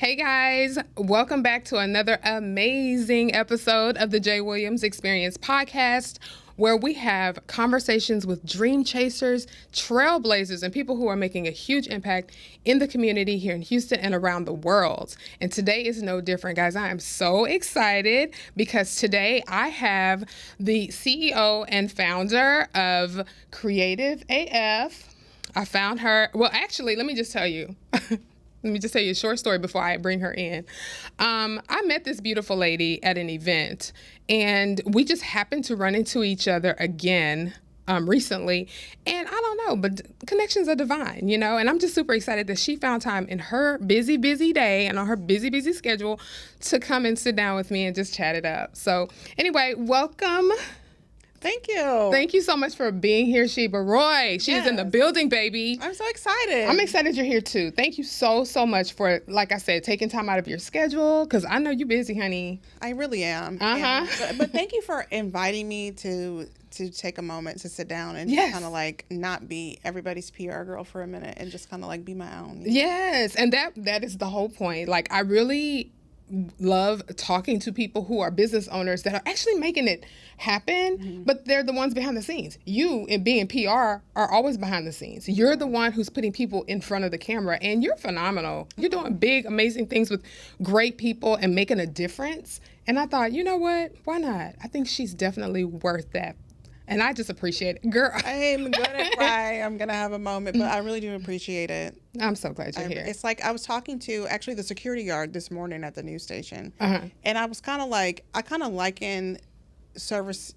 Hey guys, welcome back to another amazing episode of the Jay Williams Experience podcast, where we have conversations with dream chasers, trailblazers, and people who are making a huge impact in the community here in Houston and around the world. And today is no different, guys. I am so excited because today I have the CEO and founder of Creative AF. I found her. Well, actually, let me just tell you. Let me just tell you a short story before I bring her in. I met this beautiful lady at an event, and we just happened to run into each other again recently. And I don't know, but connections are divine, you know? And I'm just super excited that she found time in her busy, busy day and on her busy, busy schedule to come and sit down with me and just chat it up. So anyway, welcome. Thank you. Thank you so much for being here, Sheba. Roy, she's in the building, baby. I'm so excited. I'm excited you're here, too. Thank you so, so much for, like I said, taking time out of your schedule, because I know you're busy, honey. I really am. But thank you for inviting me to take a moment to sit down and just kind of like not be everybody's PR girl for a minute and just kind of like be my own. You know? Yes, and that is the whole point. Like, I really love talking to people who are business owners that are actually making it happen, but they're the ones behind the scenes. You, in being PR, are always behind the scenes. You're the one who's putting people in front of the camera, and you're phenomenal. You're doing big, amazing things with great people and making a difference. And I thought, you know what? Why not? I think she's definitely worth that. And I just appreciate it. Girl. I'm going to cry. I'm going to have a moment, but I really do appreciate it. I'm so glad you're here. It's like I was talking to actually the security guard this morning at the news station. And I was kind of like, I kind of liken service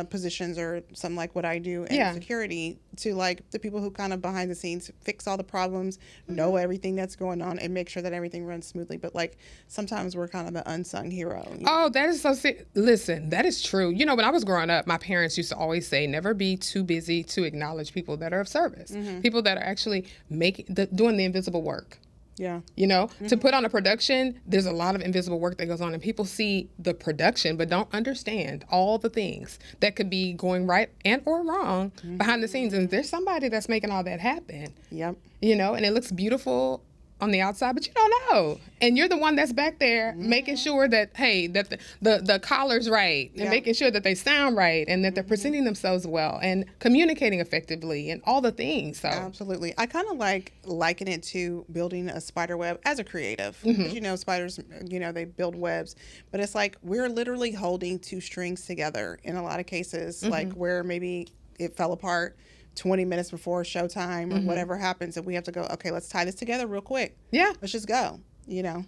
positions or something like what I do in security to like the people who kind of behind the scenes fix all the problems, know everything that's going on and make sure that everything runs smoothly. But like sometimes we're kind of the unsung hero. You know? Oh, that is so listen, that is true. You know, when I was growing up, my parents used to always say, never be too busy to acknowledge people that are of service, people that are actually doing the invisible work. Yeah. You know, to put on a production, there's a lot of invisible work that goes on, and people see the production but don't understand all the things that could be going right and or wrong behind the scenes. And there's somebody that's making all that happen. Yep. You know, and it looks beautiful on the outside, but you don't know. And you're the one that's back there making sure that, hey, that the collar's right and making sure that they sound right and that they're presenting themselves well and communicating effectively and all the things. So absolutely. I kind of liken it to building a spider web as a creative. Because, you know, spiders, you know, they build webs, but it's like we're literally holding two strings together in a lot of cases, like where maybe it fell apart 20 minutes before showtime or whatever happens, and we have to go, okay, let's tie this together real quick. Yeah. Let's just go, you know.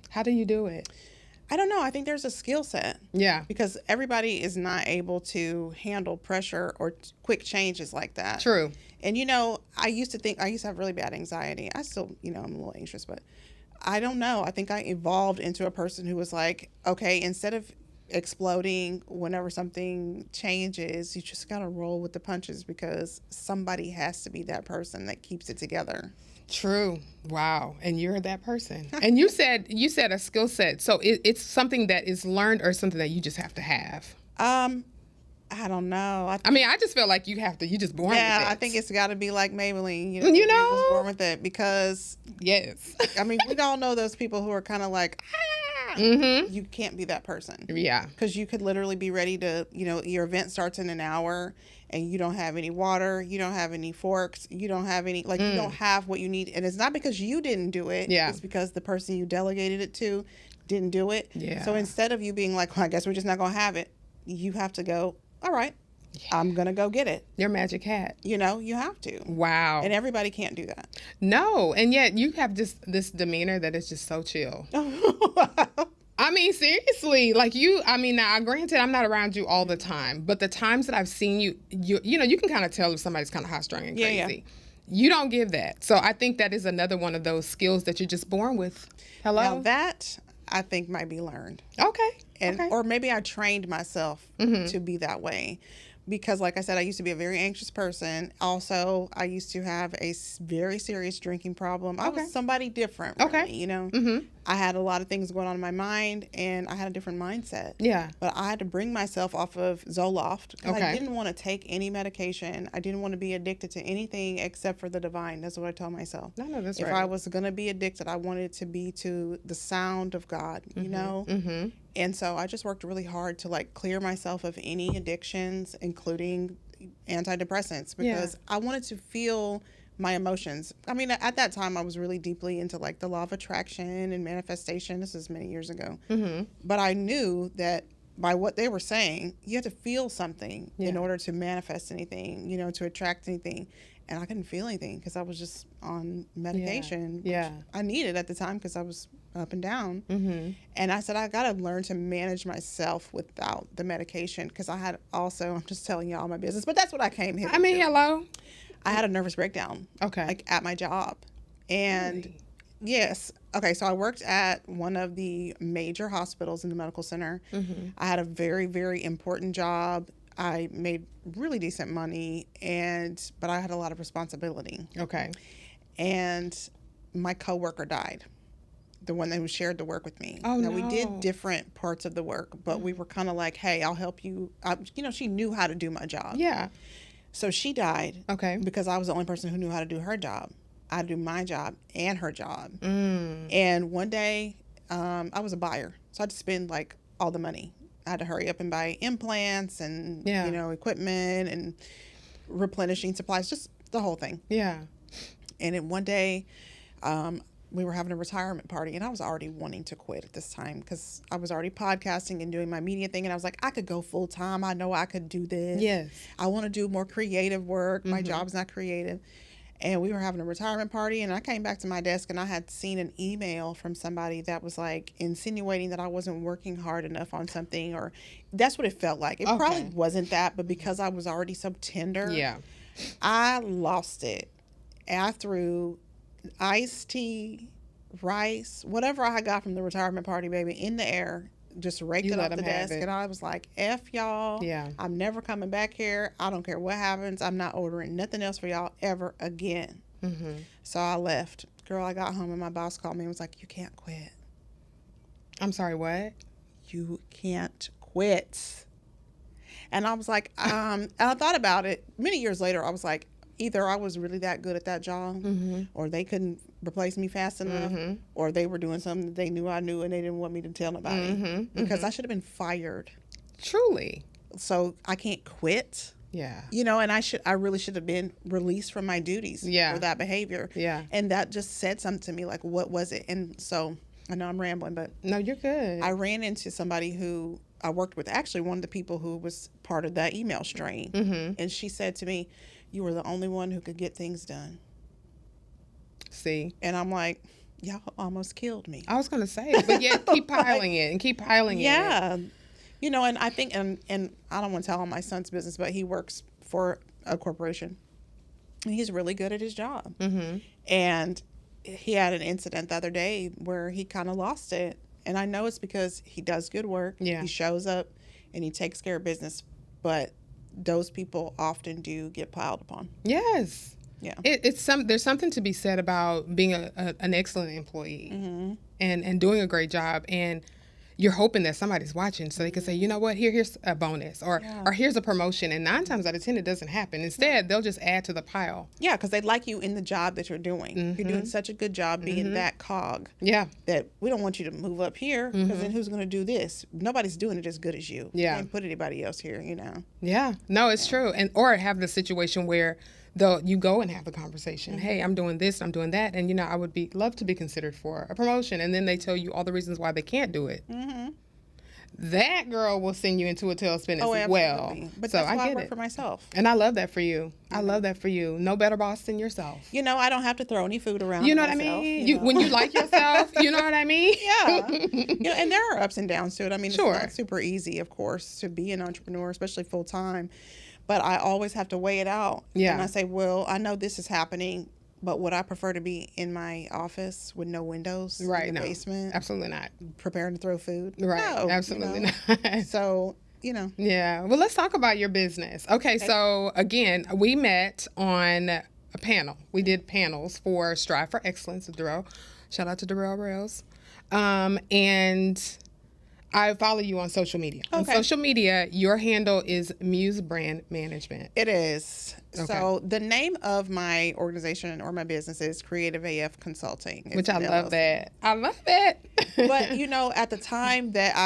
How do you do it? I don't know. I think there's a skill set. Yeah. Because everybody is not able to handle pressure or quick changes like that. True. And, you know, I used to have really bad anxiety. I still, you know, I'm a little anxious, but I don't know. I think I evolved into a person who was like, okay, instead of exploding whenever something changes, you just gotta roll with the punches because somebody has to be that person that keeps it together. True. Wow. And you're that person. And you said a skill set. So it's something that is learned or something that you just have to have. I don't know. I just feel like you just born with it. Yeah, I think it's got to be like Maybelline. You know, you're just born with it because. Yes. I mean, we all know those people who are kind of like. You can't be that person. Yeah. Because you could literally be ready to, you know, your event starts in an hour and you don't have any water, you don't have any forks, you don't have any, like, you don't have what you need. And it's not because you didn't do it. Yeah. It's because the person you delegated it to didn't do it. Yeah. So instead of you being like, well, I guess we're just not going to have it, you have to go, all right. Yeah. I'm going to go get it. Your magic hat. You know, you have to. Wow. And everybody can't do that. No. And yet you have just this demeanor that is just so chill. I mean, seriously, like now granted, I'm not around you all the time, but the times that I've seen you know, you can kind of tell if somebody's kind of high strung and crazy. Yeah. You don't give that. So I think that is another one of those skills that you're just born with. Hello? Now that I think might be learned. Okay. Or maybe I trained myself to be that way. Because like I said, I used to be a very anxious person. Also, I used to have a very serious drinking problem. I was somebody different, really, you know. I had a lot of things going on in my mind, and I had a different mindset. Yeah. But I had to bring myself off of Zoloft because I didn't want to take any medication. I didn't want to be addicted to anything except for the divine. That's what I told myself. No, that's right. If I was going to be addicted, I wanted to be to the sound of God, you know? Mm-hmm. And so I just worked really hard to like clear myself of any addictions, including antidepressants, because I wanted to feel my emotions. I mean, at that time, I was really deeply into like the law of attraction and manifestation. This is many years ago. Mm-hmm. But I knew that by what they were saying, you had to feel something in order to manifest anything, you know, to attract anything. And I couldn't feel anything because I was just on medication, which I needed at the time because I was up and down. Mm-hmm. And I said, I got to learn to manage myself without the medication because I had also, I'm just telling you all my business, but that's what I came here. Hello. I had a nervous breakdown. Okay. Like at my job. And really? Yes. Okay. So I worked at one of the major hospitals in the medical center. Mm-hmm. I had a very, very important job. I made really decent money, but I had a lot of responsibility. Okay. And my coworker died. The one who shared the work with me. Oh, now, we did different parts of the work, but we were kind of like, hey, I'll help you. You know, she knew how to do my job. Yeah. So she died because I was the only person who knew how to do her job. I had to do my job and her job. Mm. And one day, I was a buyer. So I had to spend like all the money. I had to hurry up and buy implants and, you know, equipment and replenishing supplies, just the whole thing. Yeah. And then one day, we were having a retirement party, and I was already wanting to quit at this time because I was already podcasting and doing my media thing, and I was like, I could go full time. I know I could do this. Yes. I want to do more creative work. Mm-hmm. My job's not creative. And we were having a retirement party, and I came back to my desk, and I had seen an email from somebody that was like insinuating that I wasn't working hard enough on something, or that's what it felt like. It probably wasn't that, but because I was already so tender, I lost it. And I threw iced tea, rice, whatever I got from the retirement party, baby, in the air, just raked it off the desk. And I was like, F y'all. Yeah. I'm never coming back here. I don't care what happens. I'm not ordering nothing else for y'all ever again. Mm-hmm. So I left. Girl, I got home and my boss called me and was like, you can't quit. I'm sorry, what? You can't quit. And I was like, and I thought about it. Many years later, I was like, either I was really that good at that job, or they couldn't replace me fast enough, or they were doing something that they knew I knew and they didn't want me to tell nobody, because I should have been fired. Truly. So I can't quit. Yeah. You know, and I really should have been released from my duties for that behavior. Yeah. And that just said something to me, like, what was it? And so I know I'm rambling, but no, you're good. I ran into somebody who I worked with, actually one of the people who was part of that email strain. And she said to me, you were the only one who could get things done. See? And I'm like, y'all almost killed me. I was going to say, but yet keep piling it and keep piling it. Yeah. You know, and I think, and I don't want to tell all my son's business, but he works for a corporation. And he's really good at his job. And he had an incident the other day where he kind of lost it. And I know it's because he does good work. Yeah. He shows up and he takes care of business. But those people often do get piled upon. Yes. Yeah. There's something to be said about being an excellent employee and doing a great job, and you're hoping that somebody's watching so they can say, you know what, here's a bonus or here's a promotion. And 9 times out of 10, it doesn't happen. Instead, they'll just add to the pile. Yeah, because they like you in the job that you're doing. You're doing such a good job being that cog. Yeah. That we don't want you to move up here because then who's going to do this? Nobody's doing it as good as you. Yeah. You can't put anybody else here, you know. Yeah. No, it's true. Or have the situation where you go and have the conversation. Hey, I'm doing this, I'm doing that, and you know, I would love to be considered for a promotion, and then they tell you all the reasons why they can't do it. That girl will send you into a tailspin as well. But so that's why I work for myself, and I love that for you. I love that for you. No better boss than yourself. You know, I don't have to throw any food around. You know what I mean? When you like yourself, you know what I mean? Yeah. You know, and there are ups and downs to it. I mean, it's not super easy, of course, to be an entrepreneur, especially full time. But I always have to weigh it out. Yeah. And I say, well, I know this is happening, but would I prefer to be in my office with no windows in the basement? Absolutely not. Preparing to throw food? Right. No, absolutely not. So, you know. Yeah. Well, let's talk about your business. Okay. So, again, we met on a panel. We did panels for Strive for Excellence with Darrell. Shout out to Darrell Rails. And I follow you on social media. Okay. On social media, your handle is Muse Brand Management. It is. Okay. So the name of my organization or my business is Creative AF Consulting. Which I love that. I love it. But, at the time that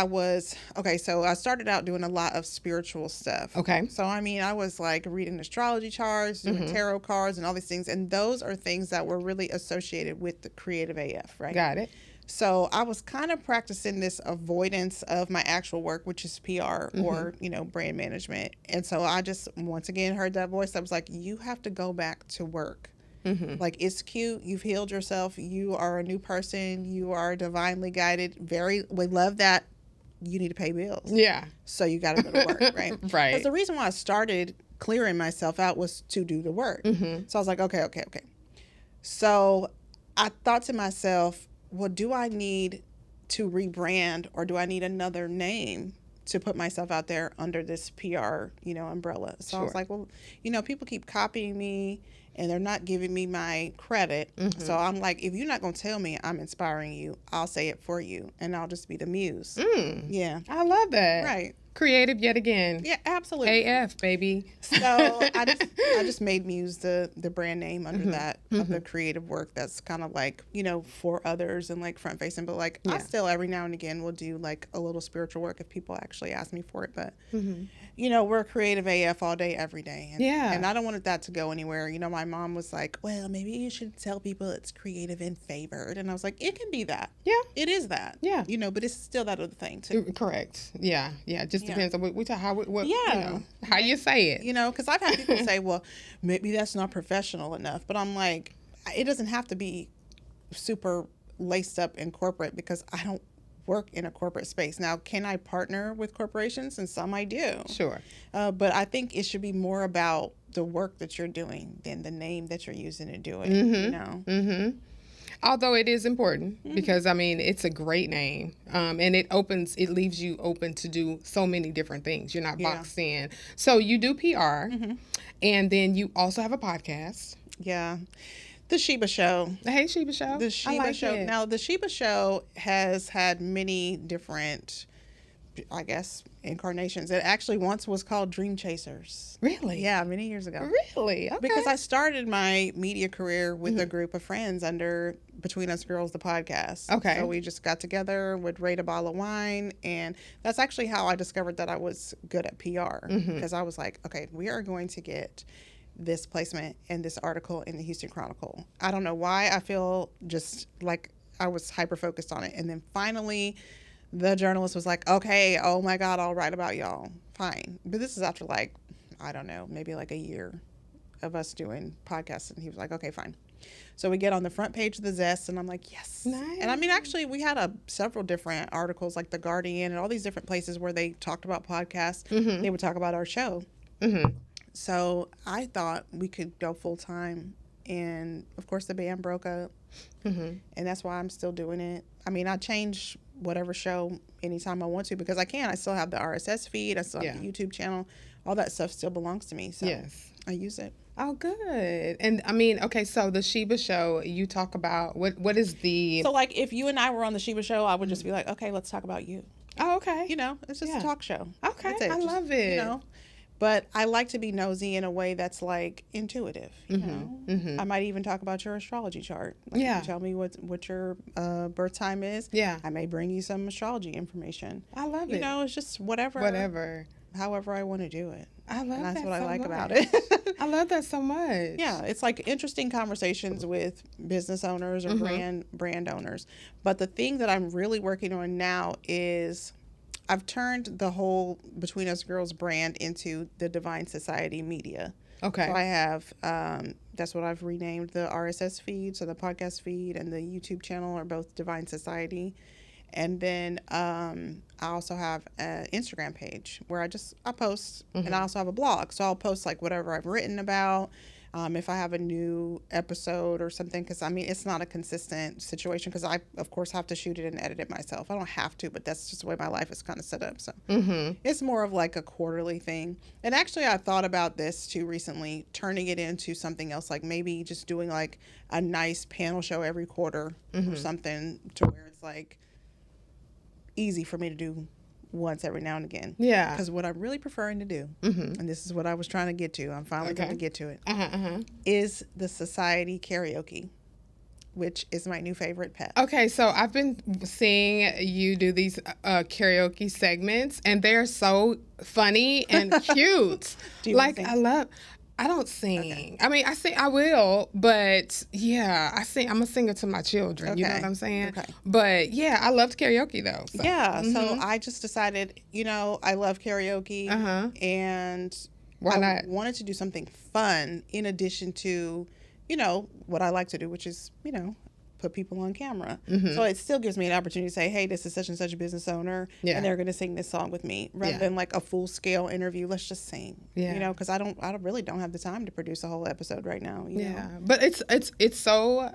so I started out doing a lot of spiritual stuff. Okay. So, I was like reading astrology charts, doing tarot cards and all these things. And those are things that were really associated with the Creative AF, right? Got it. So I was kind of practicing this avoidance of my actual work, which is PR or, brand management. And so I just, once again, heard that voice. I was like, you have to go back to work. Like, it's cute. You've healed yourself. You are a new person. You are divinely guided. We love that. You need to pay bills. Yeah. So you got to go to work, right? Right. Because the reason why I started clearing myself out was to do the work. So I was like, okay. So I thought to myself, well, do I need to rebrand or do I need another name to put myself out there under this PR, umbrella? So I was like, well, people keep copying me and they're not giving me my credit. So I'm like, if you're not going to tell me I'm inspiring you, I'll say it for you and I'll just be the muse. Yeah. I love that. Right. Creative yet again. Yeah, absolutely. AF, baby. So I just made Muse the brand name under that of the creative work that's kind of like, for others and like front facing. But like I still every now and again will do like a little spiritual work if people actually ask me for it. But, we're creative AF all day, every day. And, and I don't want that to go anywhere. My mom was like, well, maybe you should tell people it's creative and favored. And I was like, it can be that. Yeah. It is that. Yeah. But it's still that other thing too. Correct. Yeah. Yeah. Just depends on how you say it. Because I've had people say, well, maybe that's not professional enough. But I'm like, it doesn't have to be super laced up in corporate because I don't work in a corporate space. Now, can I partner with corporations? And some I do. Sure. But I think it should be more about the work that you're doing than the name that you're using to do it, Although it is important because, it's a great name and it leaves you open to do so many different things. You're not boxed in. So you do PR and then you also have a podcast. Yeah. The Sheba Show. Hey, Sheba Show. The Sheba Show. It. Now, the Sheba Show has had many different, incarnations. It actually once was called Dream Chasers. Really? Yeah, many years ago. Really? Okay. Because I started my media career with a group of friends under Between Us Girls, the podcast. Okay. So we just got together, would rate a bottle of wine, and that's actually how I discovered that I was good at PR. Because I was like, okay, we are going to get this placement in this article in the Houston Chronicle. I don't know why I feel just like I was hyper-focused on it. And then finally the journalist was like, okay, oh my God, I'll write about y'all. Fine. But this is after I don't know, maybe like a year of us doing podcasts. And he was like, okay, fine. So we get on the front page of the Zest and I'm like, yes. Nice. And actually we had several different articles like The Guardian and all these different places where they talked about podcasts. They would talk about our show. So I thought we could go full time. And of course the band broke up. And that's why I'm still doing it. I change whatever show anytime I want to because I can. I still have the RSS feed. I still have the YouTube channel. All that stuff still belongs to me. So I use it. Oh, good. And okay, so the Sheba Show, you talk about what is the... So if you and I were on the Sheba Show, I would just be like, okay, let's talk about you. Oh, okay. It's just a talk show. Okay, I love it. But I like to be nosy in a way that's intuitive. You know, I might even talk about your astrology chart. You tell me what your birth time is. Yeah, I may bring you some astrology information. I love it. It's just whatever. However I want to do it. I love that. That's what I like much. About it. I love that so much. Yeah, it's interesting conversations with business owners or brand owners. But the thing that I'm really working on now is I've turned the whole Between Us Girls brand into the Divine Society Media. Okay. So I have, that's what I've renamed the RSS feed. So the podcast feed and the YouTube channel are both Divine Society. And then I also have an Instagram page where I post, and I also have a blog. So I'll post whatever I've written about. If I have a new episode or something, because it's not a consistent situation because I, of course, have to shoot it and edit it myself. I don't have to, but that's just the way my life is kind of set up. So it's more of a quarterly thing. And actually, I thought about this too recently, turning it into something else, maybe just doing a nice panel show every quarter or something to where it's easy for me to do once every now and again. Yeah. Because what I'm really preferring to do, and this is what I was trying to get to, I'm finally going to get to it, is the society karaoke, which is my new favorite pet. Okay, so I've been seeing you do these karaoke segments, and they're so funny and cute. Do you sing? I don't sing. Okay. I mean, I sing. I will, but yeah, I sing. I'm a singer to my children. Okay. You know what I'm saying? Okay. But yeah, I loved karaoke though. So. Yeah. So I just decided, I love karaoke, and why not? I wanted to do something fun in addition to, what I like to do, which is, put people on camera. So it still gives me an opportunity to say, hey, this is such and such a business owner, and they're going to sing this song with me, rather than like a full scale interview. Let's just sing, because I really don't have the time to produce a whole episode right now. You know? But it's so.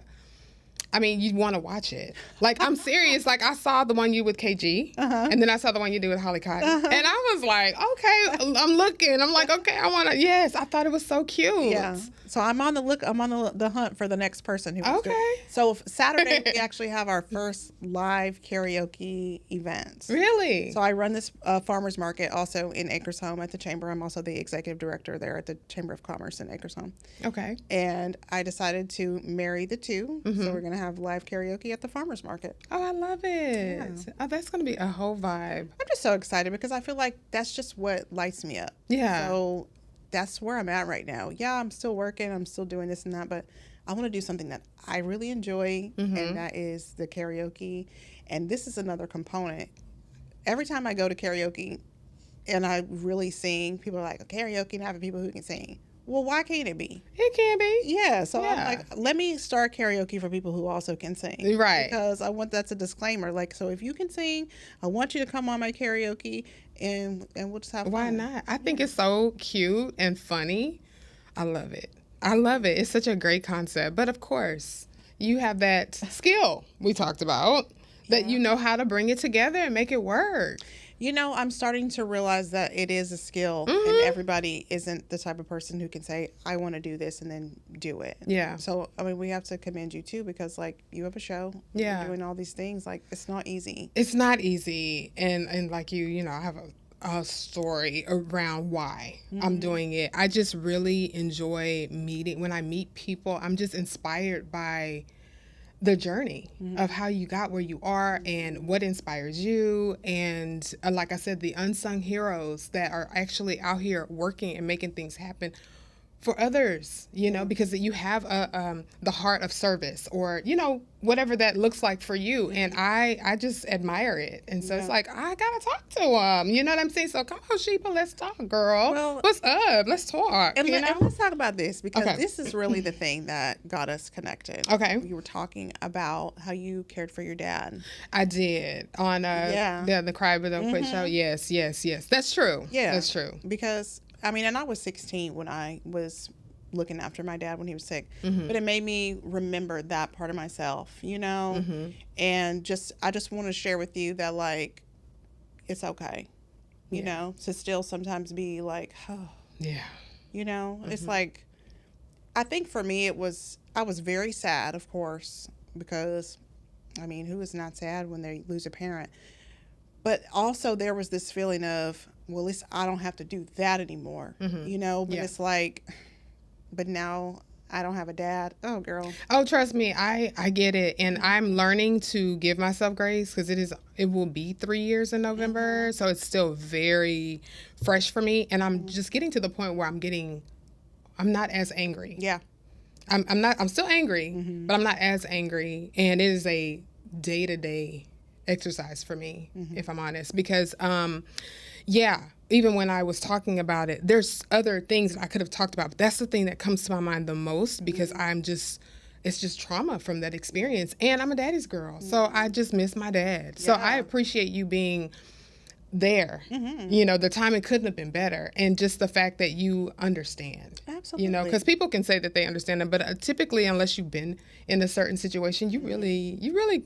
I mean, you want to watch it. Like, I'm serious. Like, I saw the one you with KG, and then I saw the one you did with Holly Cotton. And I was like, okay, I'm looking. I'm like, okay, I want to, yes. I thought it was so cute. Yeah. So I'm on the hunt for the next person who was good. So Saturday, we actually have our first live karaoke event. Really? So I run this farmer's market also in Acres-Home at the Chamber. I'm also the executive director there at the Chamber of Commerce in Acres-Home. Okay. And I decided to marry the two. So we're going to have live karaoke at the farmer's market. Oh, I love it. Yeah. Oh, that's going to be a whole vibe. I'm just so excited because I feel like that's just what lights me up. Yeah. So that's where I'm at right now. Yeah, I'm still working. I'm still doing this and that, but I want to do something that I really enjoy, and that is the karaoke. And this is another component. Every time I go to karaoke and I really sing, people are like, karaoke and having people who can sing. Well, why can't it be? It can be. Yeah. So I'm like, let me start karaoke for people who also can sing. Right. Because that's a disclaimer. Like, so if you can sing, I want you to come on my karaoke and we'll just have fun. Why not? I think it's so cute and funny. I love it. It's such a great concept. But of course, you have that skill we talked about that you know how to bring it together and make it work. I'm starting to realize that it is a skill, and everybody isn't the type of person who can say, I want to do this and then do it. Yeah. So, I mean, we have to commend you too, because like you have a show, you're doing all these things. Like, it's not easy. It's not easy. And like I have a story around why I'm doing it. I just really enjoy when I meet people, I'm just inspired by the journey of how you got where you are and what inspires you. And like I said, the unsung heroes that are actually out here working and making things happen for others, because you have the heart of service, or, whatever that looks like for you. And I just admire it. And so it's like, I got to talk to them. You know what I'm saying? So come on, Sheba, let's talk, girl. Well, what's up? Let's talk. And let's talk about this, because this is really the thing that got us connected. Okay. You were talking about how you cared for your dad. I did on the Cry But Don't Quit show. Yes. That's true. Yeah. That's true. Because and I was 16 when I was looking after my dad when he was sick, but it made me remember that part of myself, and I just want to share with you that, like, it's okay, you know, to still sometimes be like, oh, yeah, it's like, I think for me I was very sad, of course, because who is not sad when they lose a parent? But also there was this feeling of, well, at least I don't have to do that anymore, but it's like, but now I don't have a dad. Oh, girl. Oh, trust me, I get it. And I'm learning to give myself grace, because it will be 3 years in November. So it's still very fresh for me. And I'm just getting to the point where I'm not as angry. Yeah. I'm still angry, but I'm not as angry. And it is a day-to-day exercise for me, if I'm honest, because even when I was talking about it, there's other things that I could have talked about, but that's the thing that comes to my mind the most, because it's just trauma from that experience, and I'm a daddy's girl, so I just miss my dad. So I appreciate you being there. The timing couldn't have been better, and just the fact that you understand. Absolutely. Because people can say that they understand it, but typically, unless you've been in a certain situation, you really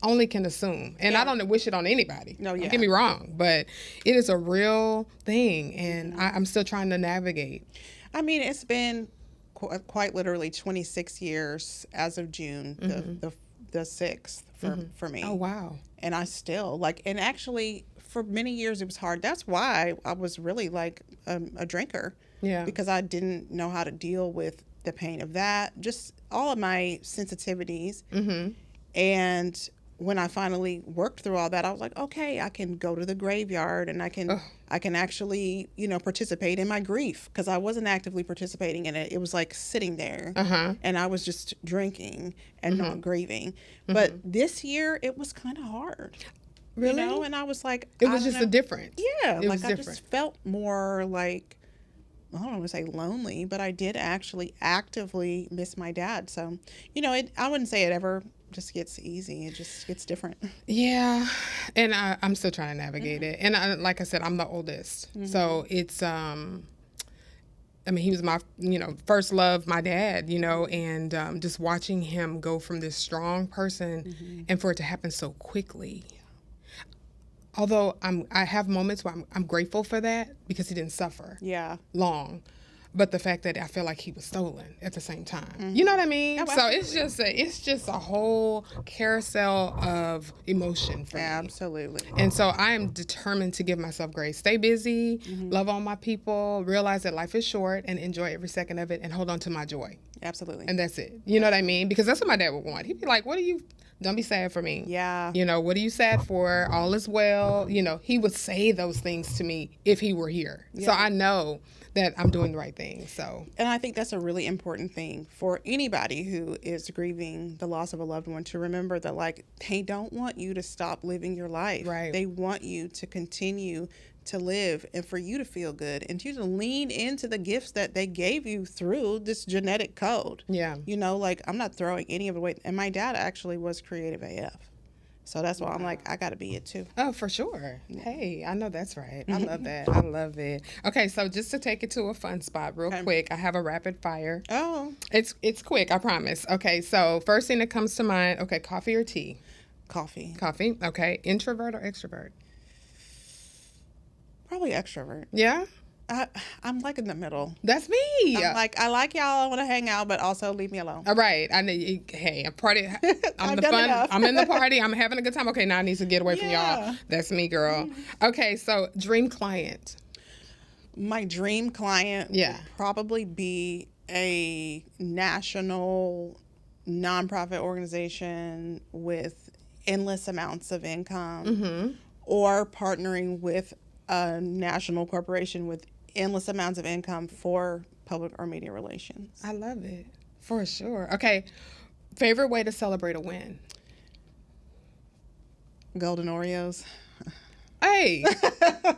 only can assume. And I don't wish it on anybody. No, don't get me wrong, but it is a real thing, and I'm still trying to navigate. It's been quite literally 26 years as of June the 6th for me. Oh, wow. And I still and actually for many years it was hard. That's why I was really like a drinker. Yeah. Because I didn't know how to deal with the pain of that, just all of my sensitivities. Mm-hmm. And when I finally worked through all that, I was like, okay, I can go to the graveyard and I can actually, participate in my grief, because I wasn't actively participating in it. It was like sitting there and I was just drinking and not grieving. But this year it was kind of hard. Really? And I was like, it was just a different. Yeah. I just felt more like, I don't want to say lonely, but I did actually actively miss my dad. So, I wouldn't say it ever just gets easy. It just gets different. Yeah. And I'm still trying to navigate it. And like I said, I'm the oldest. So it's, he was my, first love, my dad, and just watching him go from this strong person and for it to happen so quickly. Although I have moments where I'm grateful for that because he didn't suffer long. But the fact that I feel like he was stolen at the same time. You know what I mean? Oh, so it's just a whole carousel of emotion for me. Absolutely. And so I am determined to give myself grace. Stay busy, love on my people, realize that life is short, and enjoy every second of it, and hold on to my joy. Absolutely. And that's it. You know what I mean? Because that's what my dad would want. He'd be like, don't be sad for me. Yeah. What are you sad for? All is well. He would say those things to me if he were here. Yeah. So I know that I'm doing the right thing. So. And I think that's a really important thing for anybody who is grieving the loss of a loved one, to remember that they don't want you to stop living your life. Right. They want you to continue to live and for you to feel good and you to lean into the gifts that they gave you through this genetic code. Yeah. I'm not throwing any of it away. And my dad actually was creative AF. So that's why I'm like, I got to be it too. Oh, for sure. Hey, I know that's right. I love that. I love it. Okay, so just to take it to a fun spot real quick, I have a rapid fire. Oh. It's quick, I promise. Okay, so first thing that comes to mind, coffee or tea? Coffee. Coffee, okay. Introvert or extrovert? Probably extrovert. Yeah? I'm like in the middle. That's me. I'm like, I like y'all, I want to hang out, but also leave me alone. All right. I'm party. I'm the fun. Enough. I'm in the party. I'm having a good time. Okay, now I need to get away from y'all. That's me, girl. Okay, so dream client. My dream client would probably be a national nonprofit organization with endless amounts of income, or partnering with a national corporation with endless amounts of income for public or media relations. I love it. For sure. Okay. Favorite way to celebrate a win? Golden Oreos. Hey,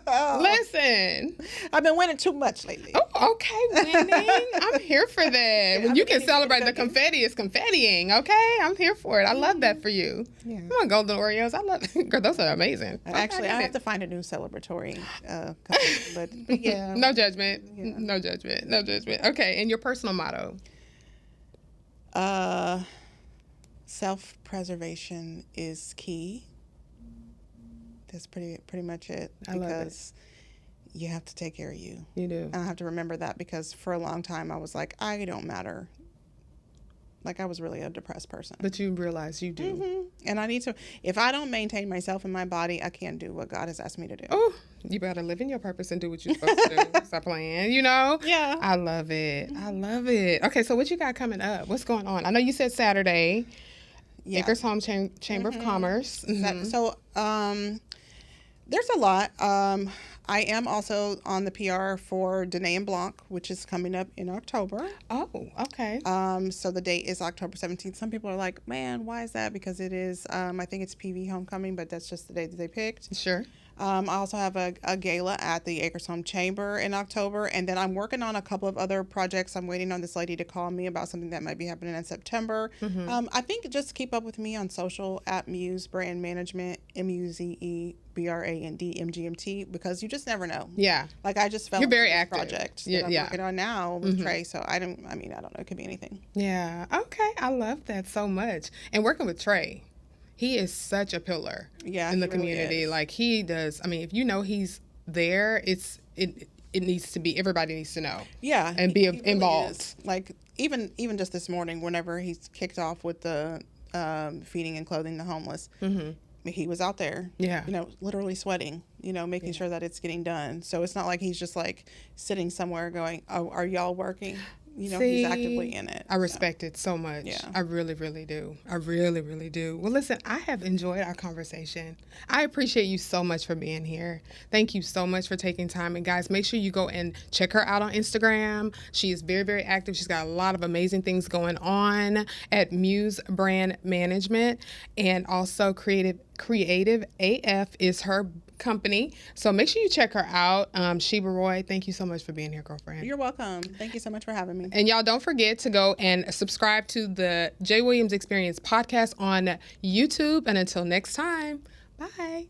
listen. I've been winning too much lately. Oh, okay, winning. I'm here for that. When you can celebrate the confetti, it's confettiing. Okay, I'm here for it. I love that for you. Yeah. Come on, Golden Oreos. I love it. Girl, those are amazing. Actually, I have to find a new celebratory company, but yeah. No judgment. Yeah. No judgment. No judgment. Okay, and your personal motto? Self-preservation is key. That's pretty much it. Because you have to take care of you. You do. And I have to remember that, because for a long time I was like, I don't matter. Like, I was really a depressed person. But you realize you do. And I need to, if I don't maintain myself and my body, I can't do what God has asked me to do. Oh, you better live in your purpose and do what you're supposed to do. Stop playing, Yeah. I love it. I love it. Okay, so what you got coming up? What's going on? I know you said Saturday. Yeah. Acres Home Chamber of Commerce. So, there's a lot. I am also on the PR for Danae and Blanc, which is coming up in October. Oh, okay. So the date is October 17th. Some people are like, man, why is that? Because it is, I think it's PV Homecoming, but that's just the date that they picked. Sure. I also have a gala at the Acres Home Chamber in October, and then I'm working on a couple of other projects. I'm waiting on this lady to call me about something that might be happening in September. I think just keep up with me on social at Muse Brand Management, MUZEBRAND, because you just never know. Yeah. Like, I just felt you're very active. Project that I'm working on now with Trey, so I don't know. It could be anything. Yeah. Okay. I love that so much. And working with Trey. He is such a pillar in the community. Really, like, he does. I mean, if he's there, it needs to be, everybody needs to know. Yeah. And be involved. Really, like, even just this morning, whenever he's kicked off with the feeding and clothing the homeless, he was out there, literally sweating, making sure that it's getting done. So it's not like he's just like sitting somewhere going, oh, are y'all working? See, he's actively in it. I respect it so much. Yeah. I really, really do. I really, really do. Well, listen, I have enjoyed our conversation. I appreciate you so much for being here. Thank you so much for taking time. And guys, make sure you go and check her out on Instagram. She is very, very active. She's got a lot of amazing things going on at Muse Brand Management. And also Creative AF is her company. So make sure you check her out. Sheba Roy, thank you so much for being here, girlfriend. You're welcome. Thank you so much for having me. And y'all don't forget to go and subscribe to the J. Williams Experience podcast on YouTube. And until next time, bye.